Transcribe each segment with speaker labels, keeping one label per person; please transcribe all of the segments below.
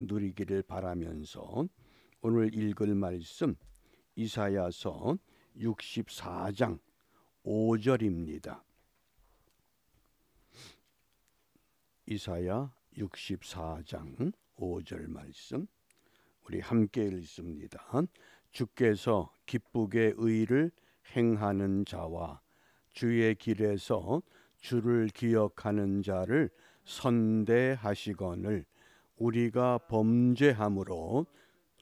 Speaker 1: 누리기를 바라면서 오늘 읽을 말씀 이사야서 64장 5절입니다. 이사야 64장 5절 말씀 우리 함께 읽습니다. 주께서 기쁘게 의를 행하는 자와 주의 길에서 주를 기억하는 자를 선대하시거늘 우리가 범죄함으로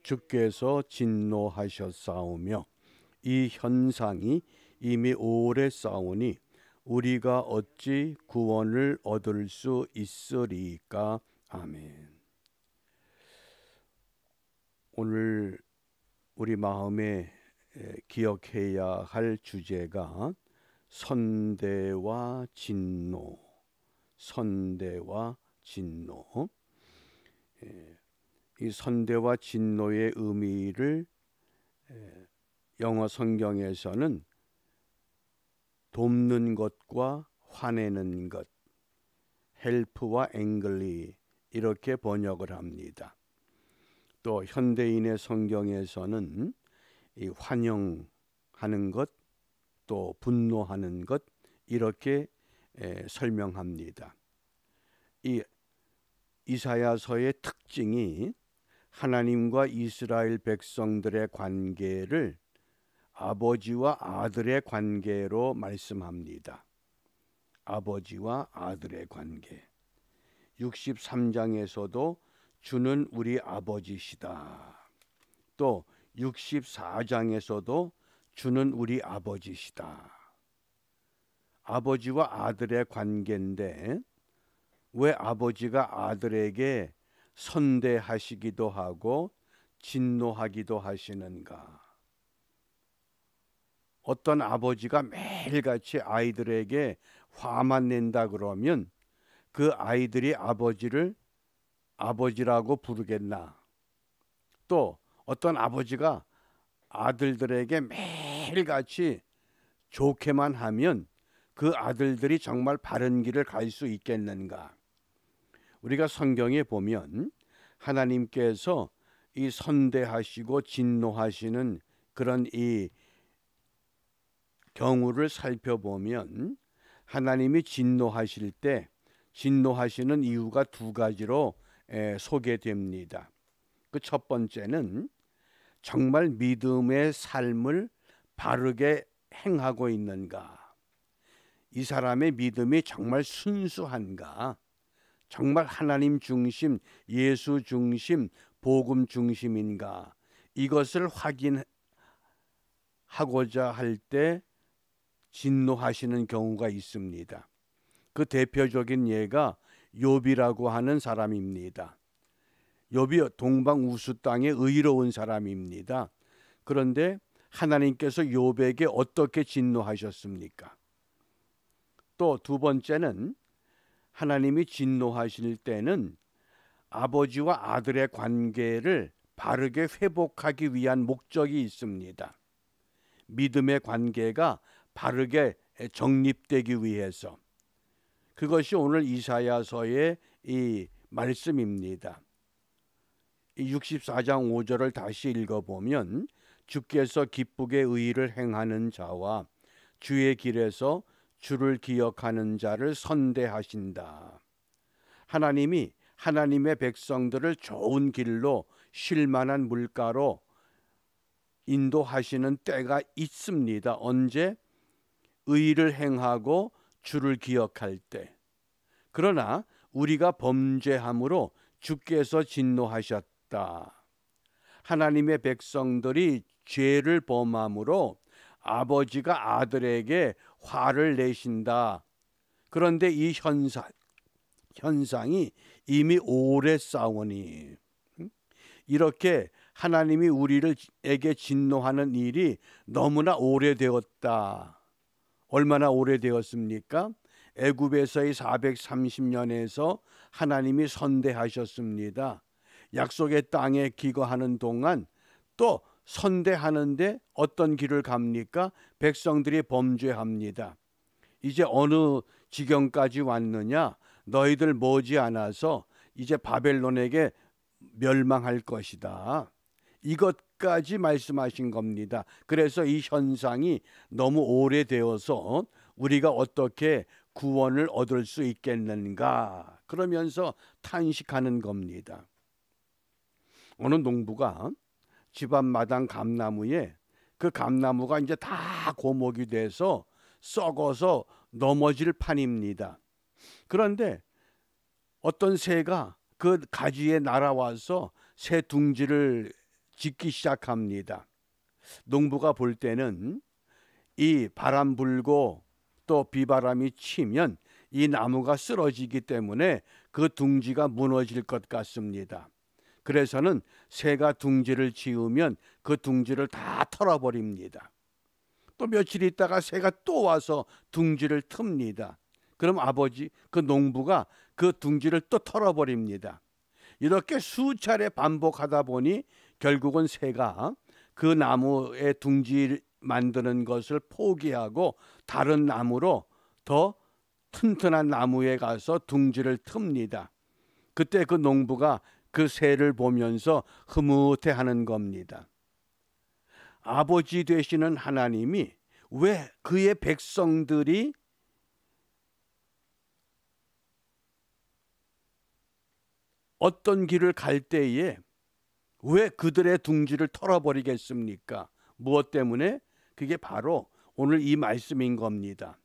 Speaker 1: 주께서 진노하셨사오며 이 현상이 이미 오래 싸우니 우리가 어찌 구원을 얻을 수 있으리까. 아멘. 오늘 우리 마음에 기억해야 할 주제가 선대와 진노, 선대와 진노. 이 선대와 진노의 의미를 영어 성경에서는 돕는 것과 화내는 것, help와 angry 이렇게 번역을 합니다. 또 현대인의 성경에서는 이 환영하는 것, 또 분노하는 것 이렇게 설명합니다. 이 이사야서의 특징이 하나님과 이스라엘 백성들의 관계를 아버지와 아들의 관계로 말씀합니다. 아버지와 아들의 관계. 63장에서도 주는 우리 아버지시다. 또 64장에서도 주는 우리 아버지시다. 아버지와 아들의 관계인데 왜 아버지가 아들에게 선대하시기도 하고 진노하기도 하시는가? 어떤 아버지가 매일같이 아이들에게 화만 낸다 그러면 그 아이들이 아버지를 아버지라고 부르겠나? 또 어떤 아버지가 아들들에게 매일같이 좋게만 하면 그 아들들이 정말 바른 길을 갈 수 있겠는가? 우리가 성경에 보면 하나님께서 이 선대하시고 진노하시는 그런 이 경우를 살펴보면 하나님이 진노하실 때 진노하시는 이유가 두 가지로 소개됩니다. 그 첫 번째는 정말 믿음의 삶을 바르게 행하고 있는가? 이 사람의 믿음이 정말 순수한가? 정말 하나님 중심, 예수 중심, 복음 중심인가? 이것을 확인하고자 할 때 진노하시는 경우가 있습니다. 그 대표적인 예가 욥이라고 하는 사람입니다. 욥이 동방 우수 땅에 의로운 사람입니다. 그런데 하나님께서 욥에게 어떻게 진노하셨습니까? 또 두 번째는 하나님이 진노하실 때는 아버지와 아들의 관계를 바르게 회복하기 위한 목적이 있습니다. 믿음의 관계가 바르게 정립되기 위해서. 그것이 오늘 이사야서의 이 말씀입니다. 64장 5절을 다시 읽어보면 주께서 기쁘게 의를 행하는 자와 주의 길에서 주를 기억하는 자를 선대하신다. 하나님이 하나님의 백성들을 좋은 길로 쉴 만한 물가로 인도하시는 때가 있습니다. 언제? 의를 행하고 주를 기억할 때. 그러나 우리가 범죄함으로 주께서 진노하셨다. 하나님의 백성들이 죄를 범함으로 아버지가 아들에게 화를 내신다. 그런데 이 현상이 이미 오래 싸우니 이렇게 하나님이 우리에게 진노하는 일이 너무나 오래되었다. 얼마나 오래되었습니까? 애굽에서의 430년에서 하나님이 선대하셨습니다. 약속의 땅에 기거하는 동안 또 선대하는데 어떤 길을 갑니까? 백성들이 범죄합니다. 이제 어느 지경까지 왔느냐? 너희들 머지않아서 이제 바벨론에게 멸망할 것이다. 이것까지 말씀하신 겁니다. 그래서 이 현상이 너무 오래되어서 우리가 어떻게 구원을 얻을 수 있겠는가 그러면서 탄식하는 겁니다. 어느 농부가 집 앞 마당 감나무에 그 감나무가 이제 다 고목이 돼서 썩어서 넘어질 판입니다. 그런데 어떤 새가 그 가지에 날아와서 새 둥지를 짓기 시작합니다. 농부가 볼 때는 이 바람 불고 또 비바람이 치면 이 나무가 쓰러지기 때문에 그 둥지가 무너질 것 같습니다. 그래서는 새가 둥지를 지으면 그 둥지를 다 털어버립니다. 또 며칠 있다가 새가 또 와서 둥지를 틉니다. 그럼 그 농부가 그 둥지를 또 털어버립니다. 이렇게 수차례 반복하다 보니 결국은 새가 그 나무의 둥지 만드는 것을 포기하고 다른 나무로 더 튼튼한 나무에 가서 둥지를 틉니다. 그때 그 농부가 그 새를 보면서 흐뭇해하는 겁니다. 아버지 되시는 하나님이 왜 그의 백성들이 어떤 길을 갈 때에 왜 그들의 둥지를 털어버리겠습니까? 무엇 때문에? 그게 바로 오늘 이 말씀인 겁니다.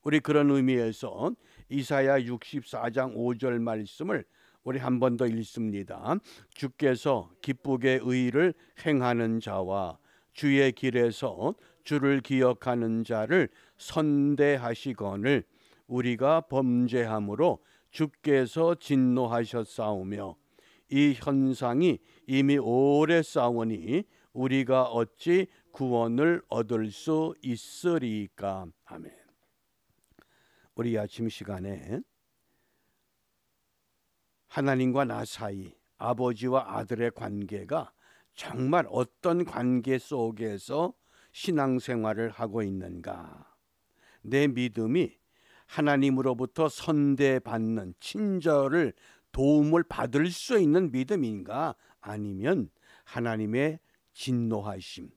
Speaker 1: 우리 그런 의미에서 이사야 64장 5절 말씀을 우리 한 번 더 읽습니다. 주께서 기쁘게 의를 행하는 자와 주의 길에서 주를 기억하는 자를 선대하시거늘 우리가 범죄함으로 주께서 진노하셨사오며 이 현상이 이미 오래 싸우니 우리가 어찌 구원을 얻을 수 있으리까. 아멘. 우리 아침 시간에 하나님과 나 사이 아버지와 아들의 관계가 정말 어떤 관계 속에서 신앙생활을 하고 있는가. 내 믿음이 하나님으로부터 선대받는 친절을 도움을 받을 수 있는 믿음인가 아니면 하나님의 진노하심,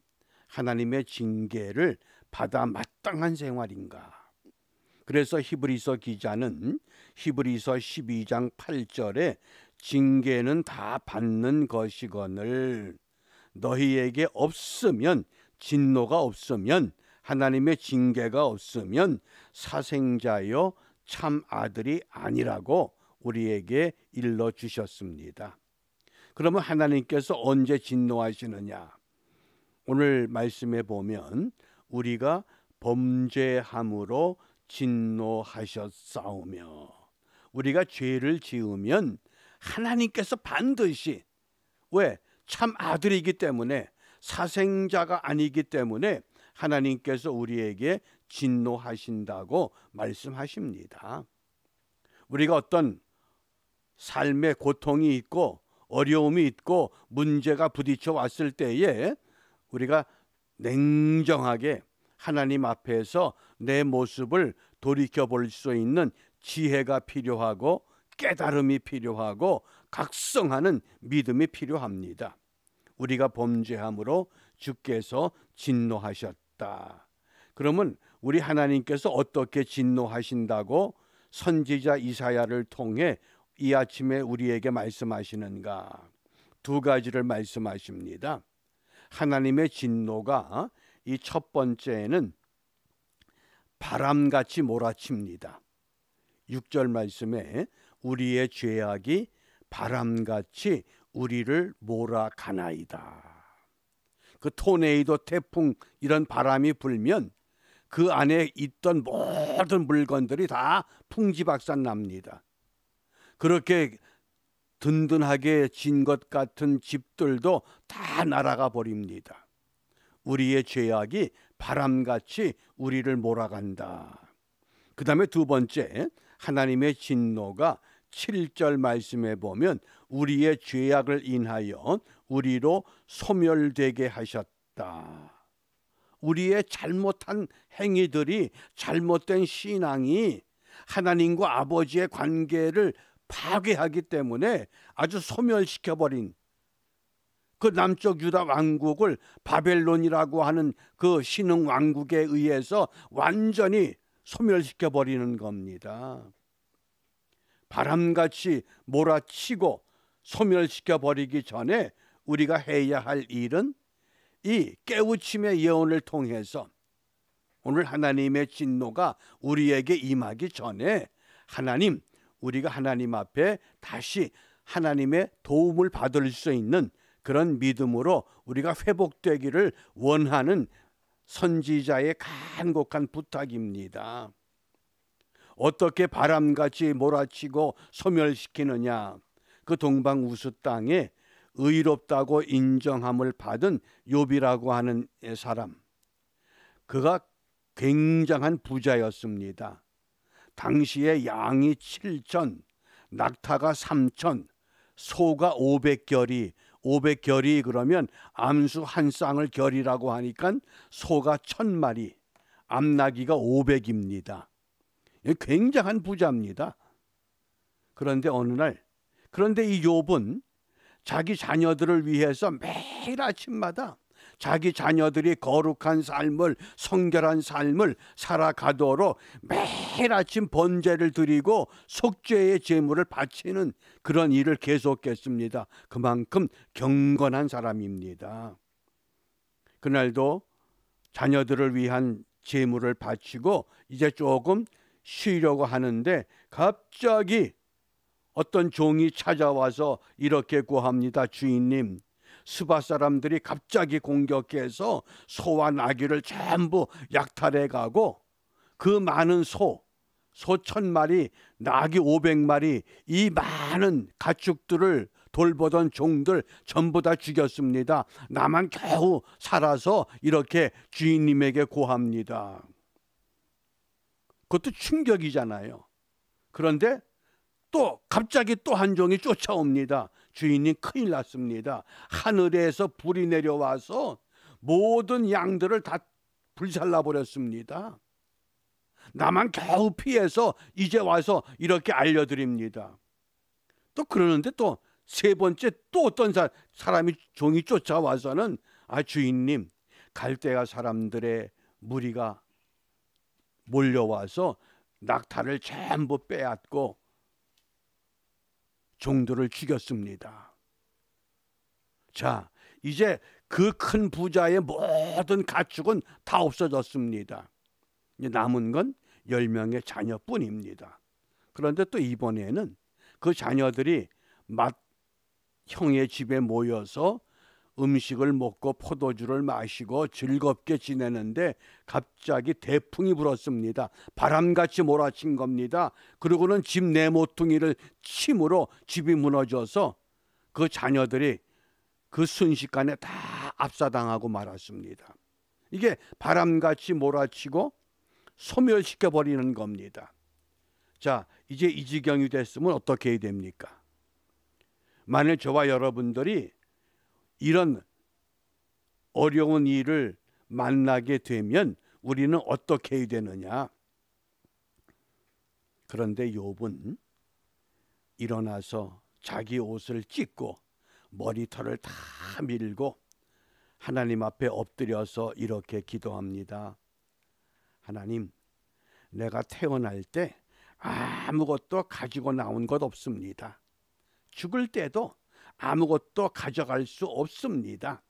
Speaker 1: 하나님의 징계를 받아 마땅한 생활인가. 그래서 히브리서 기자는 히브리서 12장 8절에 징계는 다 받는 것이거늘 너희에게 없으면 진노가 없으면 하나님의 징계가 없으면 사생자여 참 아들이 아니라고 우리에게 일러주셨습니다. 그러면 하나님께서 언제 진노하시느냐? 오늘 말씀에 보면 우리가 범죄함으로 진노하셨사오며 우리가 죄를 지으면 하나님께서 반드시 왜? 참 아들이기 때문에 사생자가 아니기 때문에 하나님께서 우리에게 진노하신다고 말씀하십니다. 우리가 어떤 삶의 고통이 있고 어려움이 있고 문제가 부딪혀 왔을 때에 우리가 냉정하게 하나님 앞에서 내 모습을 돌이켜 볼 수 있는 지혜가 필요하고 깨달음이 필요하고 각성하는 믿음이 필요합니다. 우리가 범죄함으로 주께서 진노하셨다. 그러면 우리 하나님께서 어떻게 진노하신다고 선지자 이사야를 통해 이 아침에 우리에게 말씀하시는가? 두 가지를 말씀하십니다. 하나님의 진노가 이 첫 번째는 바람같이 몰아칩니다. 6절 말씀에 우리의 죄악이 바람같이 우리를 몰아가나이다. 그 토네이도, 태풍 이런 바람이 불면 그 안에 있던 모든 물건들이 다 풍지박산 납니다. 그렇게 든든하게 진 것 같은 집들도 다 날아가 버립니다. 우리의 죄악이 바람같이 우리를 몰아간다. 그 다음에 두 번째, 하나님의 진노가 7절 말씀에 보면 우리의 죄악을 인하여 우리로 소멸되게 하셨다. 우리의 잘못한 행위들이, 잘못된 신앙이 하나님과 아버지의 관계를 파괴하기 때문에 아주 소멸시켜버린 그 남쪽 유다 왕국을 바벨론이라고 하는 그 신흥 왕국에 의해서 완전히 소멸시켜버리는 겁니다. 바람같이 몰아치고 소멸시켜버리기 전에 우리가 해야 할 일은 이 깨우침의 예언을 통해서 오늘 하나님의 진노가 우리에게 임하기 전에 우리가 하나님 앞에 다시 하나님의 도움을 받을 수 있는 그런 믿음으로 우리가 회복되기를 원하는 선지자의 간곡한 부탁입니다. 어떻게 바람같이 몰아치고 소멸시키느냐? 그 동방 우스 땅에 의롭다고 인정함을 받은 욥이라고 하는 사람, 그가 굉장한 부자였습니다. 당시에 양이 7천, 낙타가 3천, 소가 500결이, 500결이 그러면 암수 한 쌍을 결이라고 하니까 소가 1000마리, 암나귀가 500입니다. 굉장한 부자입니다. 그런데 어느 날, 그런데 이 욥은 자기 자녀들을 위해서 매일 아침마다 자기 자녀들이 거룩한 삶을, 성결한 삶을 살아가도록 매일 아침 번제를 드리고 속죄의 제물을 바치는 그런 일을 계속했습니다. 그만큼 경건한 사람입니다. 그날도 자녀들을 위한 제물을 바치고 이제 조금 쉬려고 하는데 갑자기 어떤 종이 찾아와서 이렇게 구합니다. 주인님, 스바 사람들이 갑자기 공격해서 소와 나귀를 전부 약탈해 가고 그 많은 소 1000마리, 나귀 500마리, 이 많은 가축들을 돌보던 종들 전부 다 죽였습니다. 나만 겨우 살아서 이렇게 주인님에게 고합니다. 그것도 충격이잖아요. 그런데 또 갑자기 또 한 종이 쫓아옵니다. 주인님, 큰일 났습니다. 하늘에서 불이 내려와서 모든 양들을 다 불살라 버렸습니다. 나만 겨우 피해서 이제 와서 이렇게 알려드립니다. 또 그러는데 또 세 번째 또 어떤 사람이 종이 쫓아와서는 주인님, 갈대아 사람들의 무리가 몰려와서 낙타를 전부 빼앗고 종들을 죽였습니다. 자, 이제 그 큰 부자의 모든 가축은 다 없어졌습니다. 이제 남은 건 10명의 자녀뿐입니다. 그런데 또 이번에는 그 자녀들이 형의 집에 모여서 음식을 먹고 포도주를 마시고 즐겁게 지내는데 갑자기 대풍이 불었습니다. 바람같이 몰아친 겁니다. 그리고는 집 네모퉁이를 침으로 집이 무너져서 그 자녀들이 그 순식간에 다 압사당하고 말았습니다. 이게 바람같이 몰아치고 소멸시켜버리는 겁니다. 자, 이제 이 지경이 됐으면 어떻게 해야 됩니까? 만일 저와 여러분들이 이런 어려운 일을 만나게 되면 우리는 어떻게 해야 되느냐? 그런데 욥은 일어나서 자기 옷을 찢고 머리털을 다 밀고 하나님 앞에 엎드려서 이렇게 기도합니다. 하나님, 내가 태어날 때 아무것도 가지고 나온 것 없습니다. 죽을 때도 아무것도 가져갈 수 없습니다.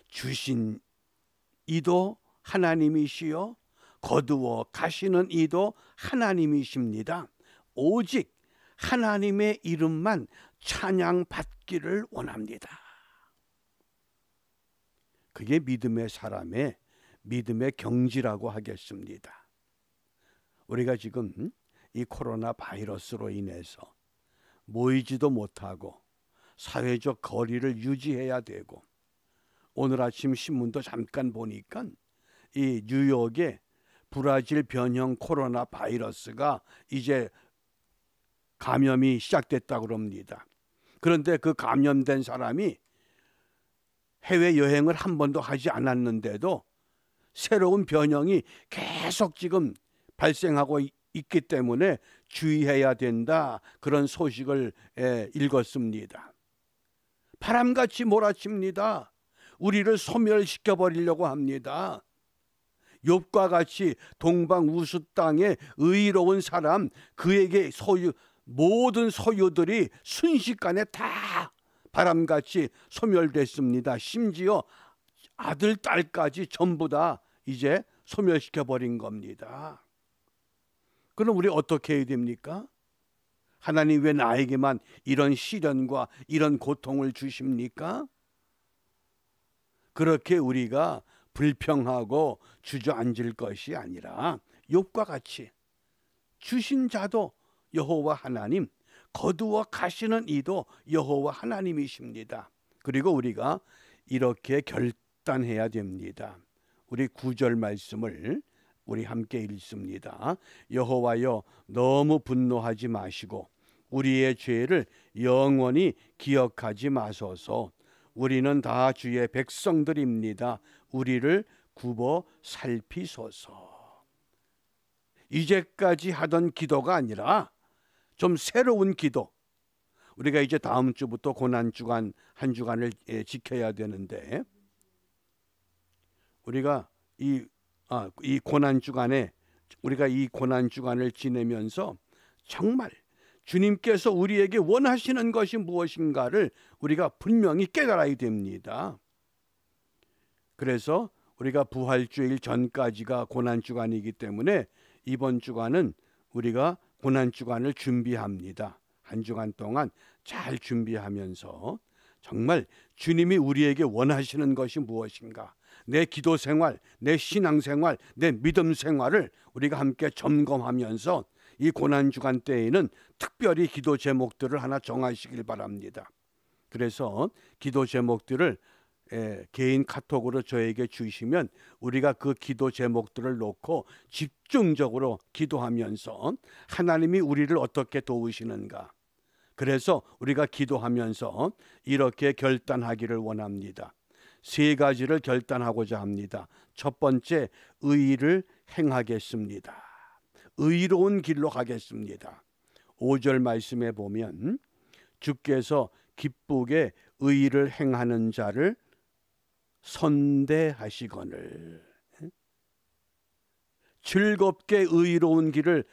Speaker 1: 주신 이도 하나님이시요 거두어 가시는 이도 하나님이십니다. 오직 하나님의 이름만 찬양받기를 원합니다. 그게 믿음의 사람의 믿음의 경지라고 하겠습니다. 우리가 지금 이 코로나 바이러스로 인해서 모이지도 못하고 사회적 거리를 유지해야 되고, 오늘 아침 신문도 잠깐 보니까 이 뉴욕에 브라질 변형 코로나 바이러스가 이제 감염이 시작됐다고 합니다. 그런데 그 감염된 사람이 해외여행을 한 번도 하지 않았는데도 새로운 변형이 계속 지금 발생하고 있기 때문에 주의해야 된다. 그런 소식을 읽었습니다. 바람같이 몰아칩니다. 우리를 소멸시켜 버리려고 합니다. 욥과 같이 동방우수 땅에 의로운 사람, 그에게 모든 소유들이 순식간에 다 바람같이 소멸됐습니다. 심지어 아들, 딸까지 전부 다 이제 소멸시켜 버린 겁니다. 그럼 우리 어떻게 해야 됩니까? 하나님 왜 나에게만 이런 시련과 이런 고통을 주십니까? 그렇게 우리가 불평하고 주저앉을 것이 아니라 욥과 같이 주신 자도 여호와 하나님, 거두어 가시는 이도 여호와 하나님이십니다. 그리고 우리가 이렇게 결단해야 됩니다. 우리 9절 말씀을 우리 함께 읽습니다. 여호와여, 너무 분노하지 마시고 우리의 죄를 영원히 기억하지 마소서. 우리는 다 주의 백성들입니다. 우리를 굽어 살피소서. 이제까지 하던 기도가 아니라 좀 새로운 기도. 우리가 이제 다음 주부터 고난주간 한 주간을 지켜야 되는데, 우리가 이 고난주간에 우리가 이 고난주간을 지내면서 정말 주님께서 우리에게 원하시는 것이 무엇인가를 우리가 분명히 깨달아야 됩니다. 그래서 우리가 부활주일 전까지가 고난주간이기 때문에 이번 주간은 우리가 고난주간을 준비합니다. 한 주간 동안 잘 준비하면서 정말 주님이 우리에게 원하시는 것이 무엇인가, 내 기도 생활, 내 신앙 생활, 내 믿음 생활을 우리가 함께 점검하면서 이 고난주간 때에는 특별히 기도 제목들을 하나 정하시길 바랍니다. 그래서 기도 제목들을 개인 카톡으로 저에게 주시면 우리가 그 기도 제목들을 놓고 집중적으로 기도하면서 하나님이 우리를 어떻게 도우시는가, 그래서 우리가 기도하면서 이렇게 결단하기를 원합니다. 3가지를 결단하고자 합니다. 첫 번째, 의를 행하겠습니다. 의로운 길로 가겠습니다. 5절 말씀에 보면 주께서 기쁘게 의를 행하는 자를 선대하시거늘. 즐겁게 의로운 길을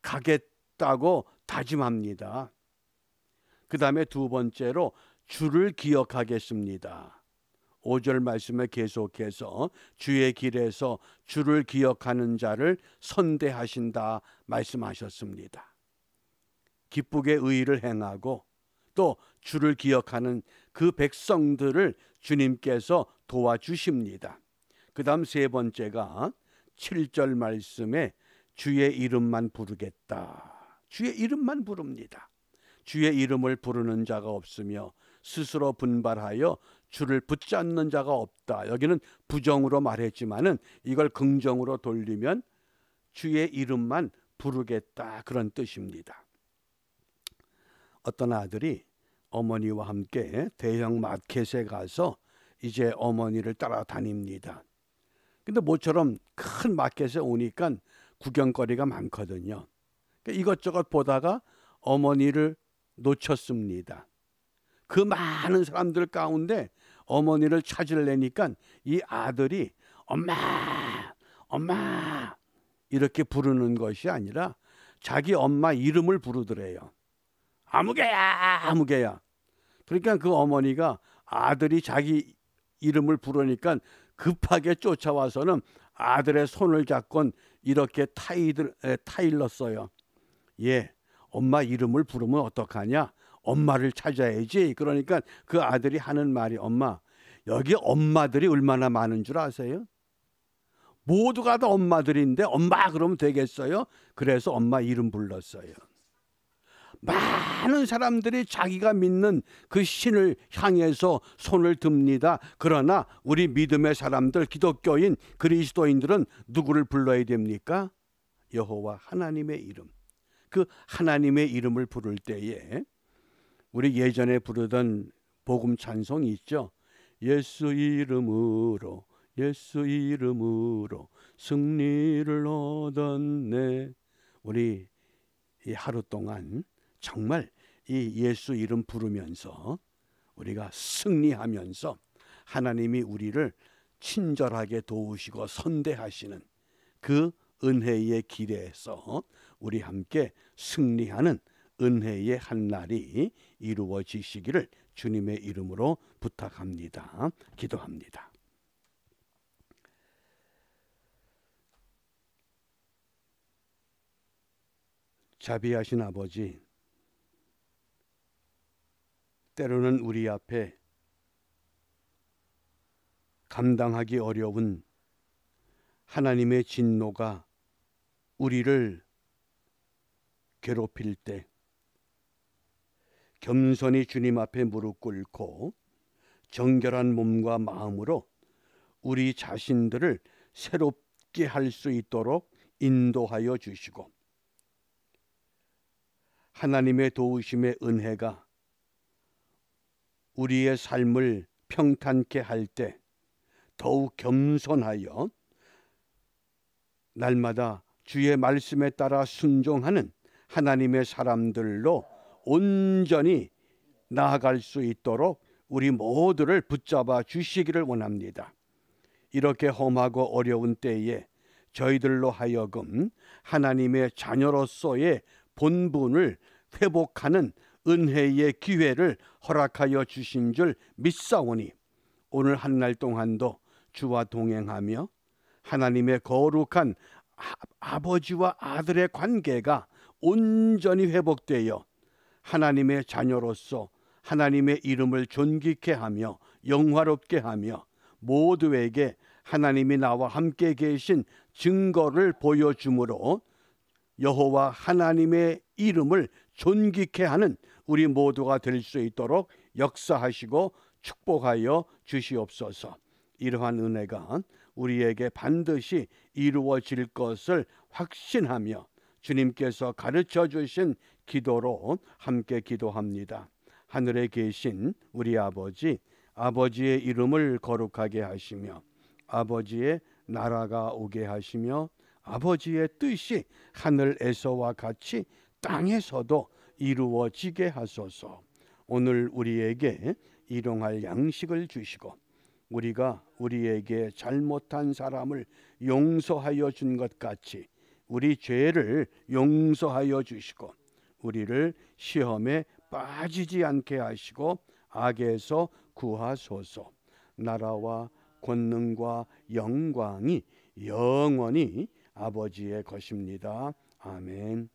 Speaker 1: 가겠다고 다짐합니다. 그 다음에 2번째로 주를 기억하겠습니다. 5절 말씀에 계속해서 주의 길에서 주를 기억하는 자를 선대하신다 말씀하셨습니다. 기쁘게 의를 행하고 또 주를 기억하는 그 백성들을 주님께서 도와주십니다. 그 다음 3번째가 7절 말씀에 주의 이름만 부르겠다. 주의 이름만 부릅니다. 주의 이름을 부르는 자가 없으며 스스로 분발하여 주를 붙잡는 자가 없다. 여기는 부정으로 말했지만은 이걸 긍정으로 돌리면 주의 이름만 부르겠다, 그런 뜻입니다. 어떤 아들이 어머니와 함께 대형 마켓에 가서 이제 어머니를 따라다닙니다. 근데 모처럼 큰 마켓에 오니까 구경거리가 많거든요. 이것저것 보다가 어머니를 놓쳤습니다. 그 많은 사람들 가운데 어머니를 찾으려니까 이 아들이 엄마, 엄마 이렇게 부르는 것이 아니라 자기 엄마 이름을 부르더래요. 아무개야, 아무개야. 그러니까 그 어머니가 아들이 자기 이름을 부르니까 급하게 쫓아와서는 아들의 손을 잡곤 이렇게 타일렀어요. 예, 엄마 이름을 부르면 어떡하냐? 엄마를 찾아야지. 그러니까 그 아들이 하는 말이, 엄마, 여기 엄마들이 얼마나 많은 줄 아세요? 모두가 다 엄마들인데 엄마 그러면 되겠어요? 그래서 엄마 이름 불렀어요. 많은 사람들이 자기가 믿는 그 신을 향해서 손을 듭니다. 그러나 우리 믿음의 사람들, 기독교인, 그리스도인들은 누구를 불러야 됩니까? 여호와 하나님의 이름. 그 하나님의 이름을 부를 때에 우리 예전에 부르던 복음 찬송이 있죠. 예수 이름으로, 예수 이름으로 승리를 얻었네. 우리 이 하루 동안 정말 이 예수 이름 부르면서 우리가 승리하면서 하나님이 우리를 친절하게 도우시고 선대하시는 그 은혜의 길에서 우리 함께 승리하는 은혜의 한날이 이루어지시기를 주님의 이름으로 부탁합니다. 기도합니다. 자비하신 아버지, 때로는 우리 앞에 감당하기 어려운 하나님의 진노가 우리를 괴롭힐 때 겸손히 주님 앞에 무릎 꿇고 정결한 몸과 마음으로 우리 자신들을 새롭게 할 수 있도록 인도하여 주시고, 하나님의 도우심의 은혜가 우리의 삶을 평탄케 할 때 더욱 겸손하여 날마다 주의 말씀에 따라 순종하는 하나님의 사람들로 온전히 나아갈 수 있도록 우리 모두를 붙잡아 주시기를 원합니다. 이렇게 험하고 어려운 때에 저희들로 하여금 하나님의 자녀로서의 본분을 회복하는 은혜의 기회를 허락하여 주신 줄 믿사오니, 오늘 한날 동안도 주와 동행하며 하나님의 거룩한 아버지와 아들의 관계가 온전히 회복되어 하나님의 자녀로서 하나님의 이름을 존귀케 하며 영화롭게 하며 모두에게 하나님이 나와 함께 계신 증거를 보여주므로 여호와 하나님의 이름을 존귀케 하는 우리 모두가 될 수 있도록 역사하시고 축복하여 주시옵소서. 이러한 은혜가 우리에게 반드시 이루어질 것을 확신하며 주님께서 가르쳐 주신 기도로 함께 기도합니다. 하늘에 계신 우리 아버지, 아버지의 이름을 거룩하게 하시며 아버지의 나라가 오게 하시며 아버지의 뜻이 하늘에서와 같이 땅에서도 이루어지게 하소서. 오늘 우리에게 일용할 양식을 주시고 우리가 우리에게 잘못한 사람을 용서하여 준 것 같이 우리 죄를 용서하여 주시고 우리를 시험에 빠지지 않게 하시고 악에서 구하소서. 나라와 권능과 영광이 영원히 아버지의 것입니다. 아멘.